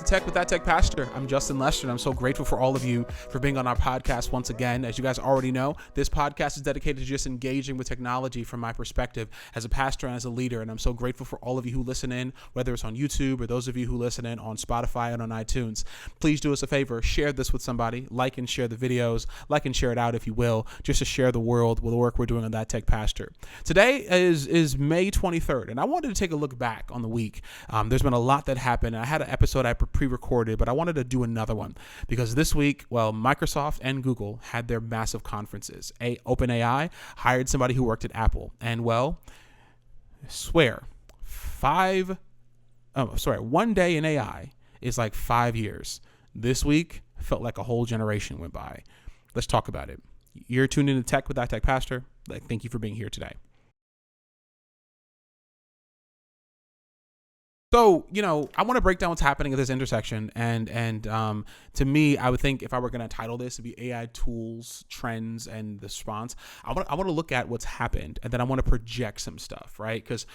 Tech with That Tech Pastor. I'm Justin Lester, and I'm so grateful for all of you for being on our podcast once again. As you guys already know, this podcast is dedicated to just engaging with technology from my perspective as a pastor and as a leader, and I'm so grateful for all of you who listen in, whether it's on YouTube or those of you who listen in on Spotify and on iTunes. Please do us a favor, share this with somebody, like and share the videos, like and share it out if you will, just to share the world with the work we're doing on That Tech Pastor. Today is May 23rd, and I wanted to take a look back on the week. There's been a lot that happened. I had an episode I pre-recorded, but I wanted to do another one because this week, Microsoft and Google had their massive conferences. OpenAI hired somebody who worked at Apple, and one day in AI is like 5 years. This week felt like a whole generation went by. Let's talk about it. You're tuned into Tech with That Tech Pastor. Thank you for being here today. So, I want to break down what's happening at this intersection. And to me, I would think if I were going to title this, it'd be AI tools, trends, and the response. I want to look at what's happened, and then I want to project some stuff, right? Because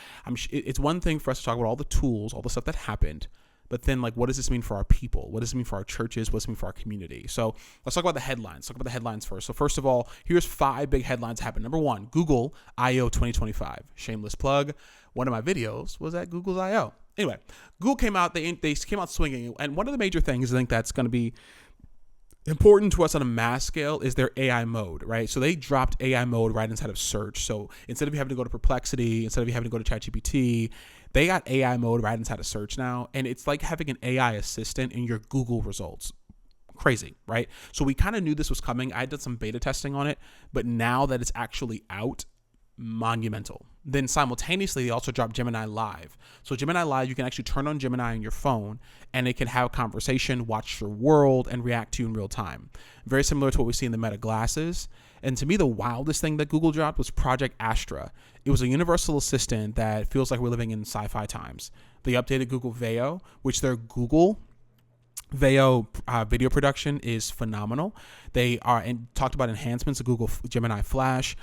it's one thing for us to talk about all the tools, all the stuff that happened, but then what does this mean for our people? What does it mean for our churches? What does it mean for our community? So let's talk about the headlines. Talk about the headlines first. So first of all, here's 5 big headlines that happened. Number 1, Google I/O 2025. Shameless plug. One of my videos was at Google's I/O. Anyway, Google came out, they came out swinging. And one of the major things I think that's going to be important to us on a mass scale is their AI mode, right? So they dropped AI mode right inside of search. So instead of you having to go to Perplexity, instead of you having to go to ChatGPT, they got AI mode right inside of search now. And it's like having an AI assistant in your Google results. Crazy, right? So we kind of knew this was coming. I did some beta testing on it, but now that it's actually out, monumental. Then simultaneously, they also dropped Gemini Live. So Gemini Live, you can actually turn on Gemini on your phone and it can have a conversation, watch your world, and react to you in real time. Very similar to what we see in the Meta glasses. And to me, the wildest thing that Google dropped was Project Astra. It was a universal assistant that feels like we're living in sci-fi times. They updated Google Veo, which their Google Veo video production is phenomenal. They are and talked about enhancements of Google Gemini Flash.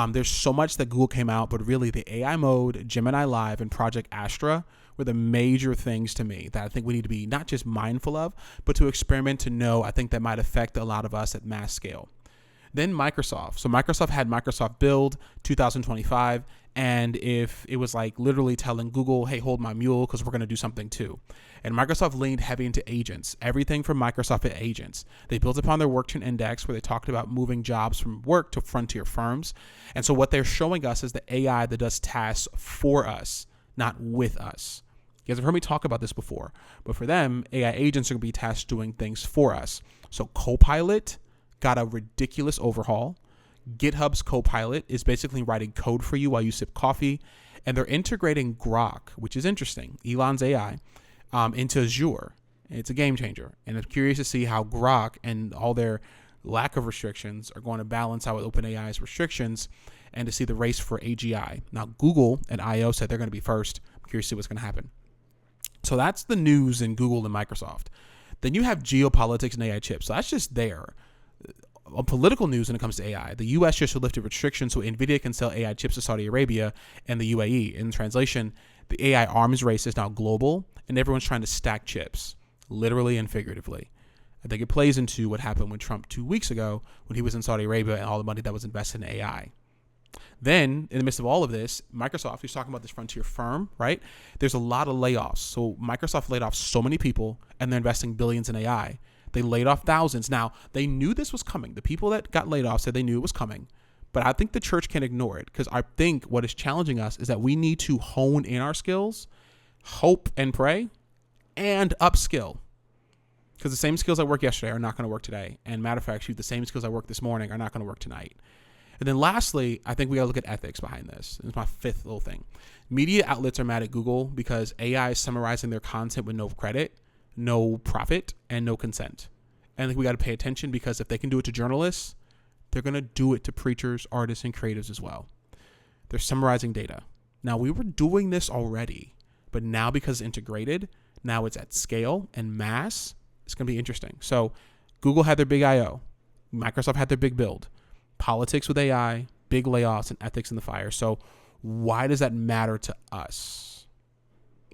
There's so much that Google came out, but really the AI mode, Gemini Live, and Project Astra were the major things to me that I think we need to be not just mindful of, but to experiment to know. I think that might affect a lot of us at mass scale. Then Microsoft. So Microsoft had Microsoft Build 2025. And if it was literally telling Google, hey, hold my mule because we're going to do something too. And Microsoft leaned heavy into agents, everything from Microsoft at agents. They built upon their work trend index where they talked about moving jobs from work to frontier firms. And so what they're showing us is the AI that does tasks for us, not with us. You guys have heard me talk about this before, but for them, AI agents are going to be tasked doing things for us. So Copilot got a ridiculous overhaul. GitHub's Copilot is basically writing code for you while you sip coffee, and they're integrating Grok, which is interesting, Elon's AI, into Azure. It's a game changer, and I'm curious to see how Grok and all their lack of restrictions are going to balance out with OpenAI's restrictions and to see the race for AGI. Now, Google and I/O said they're going to be first. I'm curious to see what's going to happen. So that's the news in Google and Microsoft. Then you have geopolitics and AI chips. So that's just there. On political news when it comes to AI, the U.S. just lifted restrictions so NVIDIA can sell AI chips to Saudi Arabia and the UAE. In translation, the AI arms race is now global, and everyone's trying to stack chips, literally and figuratively. I think it plays into what happened with Trump 2 weeks ago when he was in Saudi Arabia and all the money that was invested in AI. Then, in the midst of all of this, Microsoft, who's talking about this frontier firm, right? There's a lot of layoffs. So Microsoft laid off so many people, and they're investing billions in AI. They laid off thousands. Now, they knew this was coming. The people that got laid off said they knew it was coming. But I think the church can ignore it because I think what is challenging us is that we need to hone in our skills, hope and pray, and upskill. Because the same skills I worked yesterday are not going to work today. And matter of fact, the same skills I worked this morning are not going to work tonight. And then lastly, I think we got to look at ethics behind this. It's my 5th little thing. Media outlets are mad at Google because AI is summarizing their content with no credit, no profit, and no consent. And I think we got to pay attention because if they can do it to journalists, they're going to do it to preachers, artists, and creatives as well. They're summarizing data. Now, we were doing this already, but now because it's integrated, now it's at scale and mass, it's going to be interesting. So Google had their big I/O. Microsoft had their big build. Politics with AI, big layoffs, and ethics in the fire. So why does that matter to us?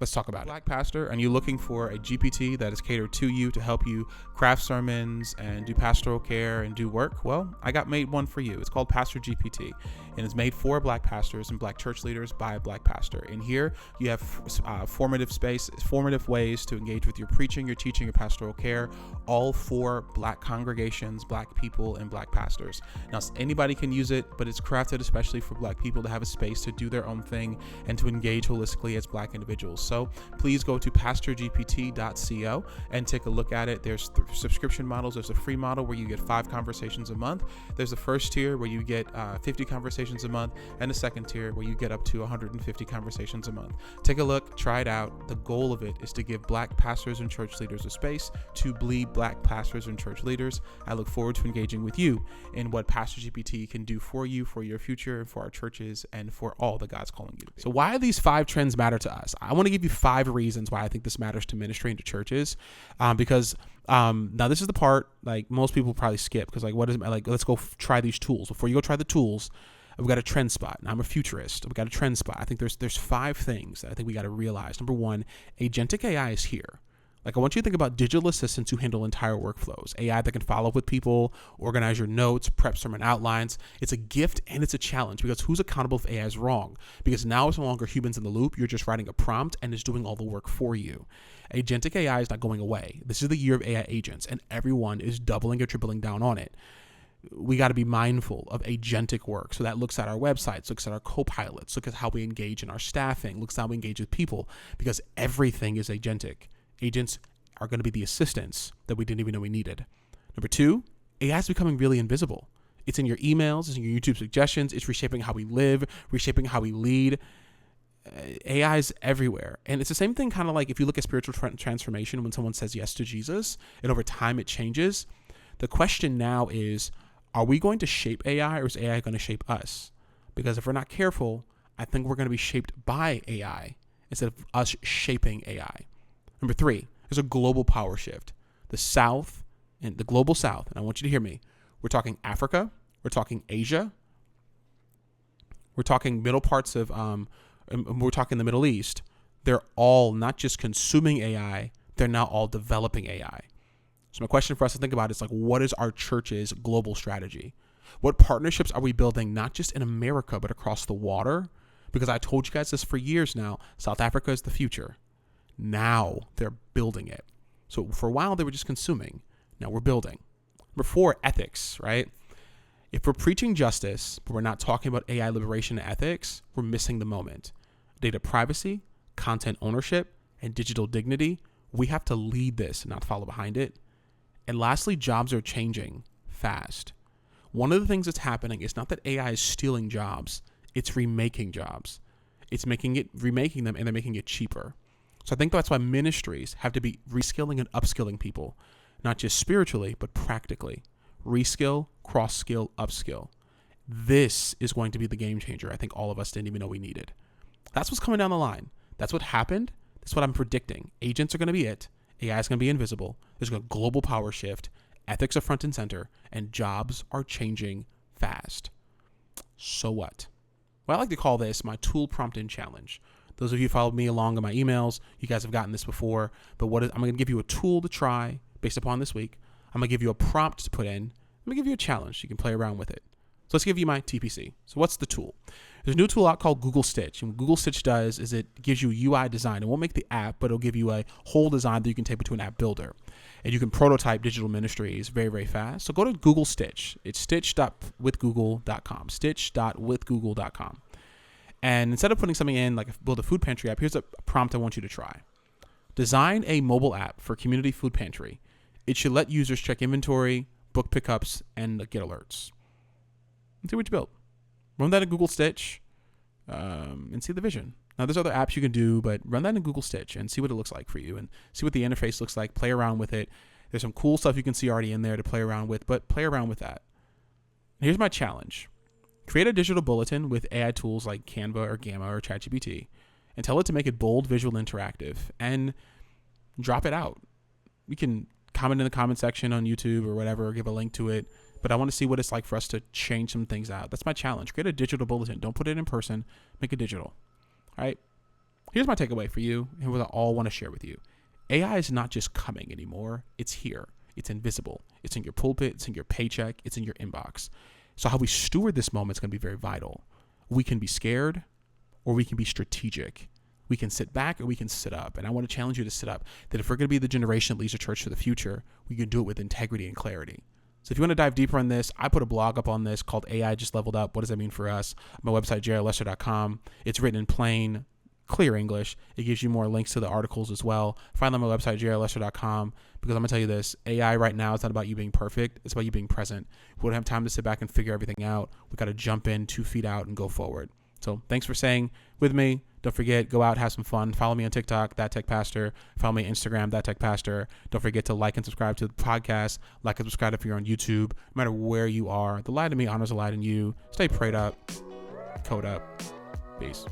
Let's talk about it. Black pastor, and you're looking for a GPT that is catered to you to help you craft sermons and do pastoral care and do work. Well, I got made one for you. It's called Pastor GPT, and it's made for Black pastors and Black church leaders by a Black pastor. In here, you have formative ways to engage with your preaching, your teaching, your pastoral care, all for Black congregations, Black people, and Black pastors. Now, anybody can use it, but it's crafted especially for Black people to have a space to do their own thing and to engage holistically as Black individuals. So please go to pastorgpt.co and take a look at it. There's subscription models. There's a free model where you get 5 conversations a month. There's the first tier where you get 50 conversations a month, and a second tier where you get up to 150 conversations a month. Take a look, try it out. The goal of it is to give Black pastors and church leaders a space to bleed Black pastors and church leaders. I look forward to engaging with you in what Pastor GPT can do for you, for your future, and for our churches, and for all that God's calling you to be. So why do these 5 trends matter to us? I want to give you 5 reasons why I think this matters to ministry and to churches, because now this is the part like most people probably skip, because like, what is like, let's go try these tools. Before you go try the tools, we've got a trend spot. Now, I'm a futurist. We've got a trend spot. I think there's 5 things that I think we got to realize. Number 1, agentic AI is here. Like, I want you to think about digital assistants who handle entire workflows. AI that can follow up with people, organize your notes, prep sermon outlines. It's a gift and it's a challenge, because who's accountable if AI is wrong? Because now it's no longer humans in the loop. You're just writing a prompt and it's doing all the work for you. Agentic AI is not going away. This is the year of AI agents, and everyone is doubling or tripling down on it. We got to be mindful of agentic work. So that looks at our websites, looks at our co-pilots, look at how we engage in our staffing, looks at how we engage with people, because everything is agentic. Agents are going to be the assistants that we didn't even know we needed. Number 2, AI is becoming really invisible. It's in your emails, it's in your YouTube suggestions, it's reshaping how we live, reshaping how we lead. AI is everywhere. And it's the same thing, kind of like if you look at spiritual transformation, when someone says yes to Jesus and over time it changes. The question now is, are we going to shape AI, or is AI going to shape us? Because if we're not careful, I think we're going to be shaped by AI instead of us shaping AI. Number 3, there's a global power shift. The South, and the global South, and I want you to hear me. We're talking Africa, we're talking Asia, we're talking middle parts of, we're talking the Middle East. They're all not just consuming AI, they're now all developing AI. So my question for us to think about is like, what is our church's global strategy? What partnerships are we building, not just in America, but across the water? Because I told you guys this for years now, South Africa is the future. Now they're building it. So for a while they were just consuming. Now we're building. Number 4, ethics, right? If we're preaching justice, but we're not talking about AI liberation and ethics, we're missing the moment. Data privacy, content ownership, and digital dignity, we have to lead this and not follow behind it. And lastly, jobs are changing fast. One of the things that's happening is not that AI is stealing jobs, it's remaking jobs. It's remaking them, and they're making it cheaper. So I think that's why ministries have to be reskilling and upskilling people, not just spiritually, but practically. Reskill, cross-skill, upskill. This is going to be the game changer I think all of us didn't even know we needed. That's what's coming down the line. That's what happened. That's what I'm predicting. Agents are going to be it. AI is going to be invisible. There's going to be a global power shift. Ethics are front and center, and jobs are changing fast. So what? Well, I like to call this my tool prompting challenge. Those of you who followed me along in my emails, you guys have gotten this before, but I'm going to give you a tool to try based upon this week. I'm going to give you a prompt to put in. I'm going to give you a challenge. You can play around with it. So let's give you my TPC. So what's the tool? There's a new tool out called Google Stitch. And what Google Stitch does is it gives you UI design. It won't make the app, but it'll give you a whole design that you can take into an app builder. And you can prototype digital ministries very, very fast. So go to Google Stitch. It's stitch.withgoogle.com. Stitch.withgoogle.com. And instead of putting something in like build a food pantry app, here's a prompt I want you to try. Design a mobile app for community food pantry. It should let users check inventory, book pickups, and get alerts. Let's see what you build. Run that in Google Stitch and see the vision. Now, there's other apps you can do, but run that in Google Stitch and see what it looks like for you and see what the interface looks like. Play around with it. There's some cool stuff you can see already in there to play around with, but play around with that. Here's my challenge. Create a digital bulletin with AI tools like Canva or Gamma or ChatGPT and tell it to make it bold, visual, interactive, and drop it out. You can comment in the comment section on YouTube or whatever, or give a link to it. But I want to see what it's like for us to change some things out. That's my challenge. Create a digital bulletin. Don't put it in person. Make it digital. All right. Here's my takeaway for you, and what I all want to share with you. AI is not just coming anymore. It's here. It's invisible. It's in your pulpit. It's in your paycheck. It's in your inbox. So how we steward this moment is going to be very vital. We can be scared, or we can be strategic. We can sit back, or we can sit up. And I want to challenge you to sit up. That if we're going to be the generation that leads the church to the future, we can do it with integrity and clarity. So if you want to dive deeper on this, I put a blog up on this called AI Just Leveled Up. What does that mean for us? My website, jrlester.com. It's written in plain, clear English. It gives you more links to the articles as well. Find them on my website, jrlester.com, because I'm going to tell you this. AI right now is not about you being perfect. It's about you being present. We don't have time to sit back and figure everything out. We got to jump in 2 feet out and go forward. So thanks for staying with me. Don't forget, go out, have some fun. Follow me on TikTok, That Tech Pastor. Follow me on Instagram, That Tech Pastor. Don't forget to like and subscribe to the podcast. Like and subscribe if you're on YouTube. No matter where you are, the light in me honors the light in you. Stay prayed up. Code up. Peace.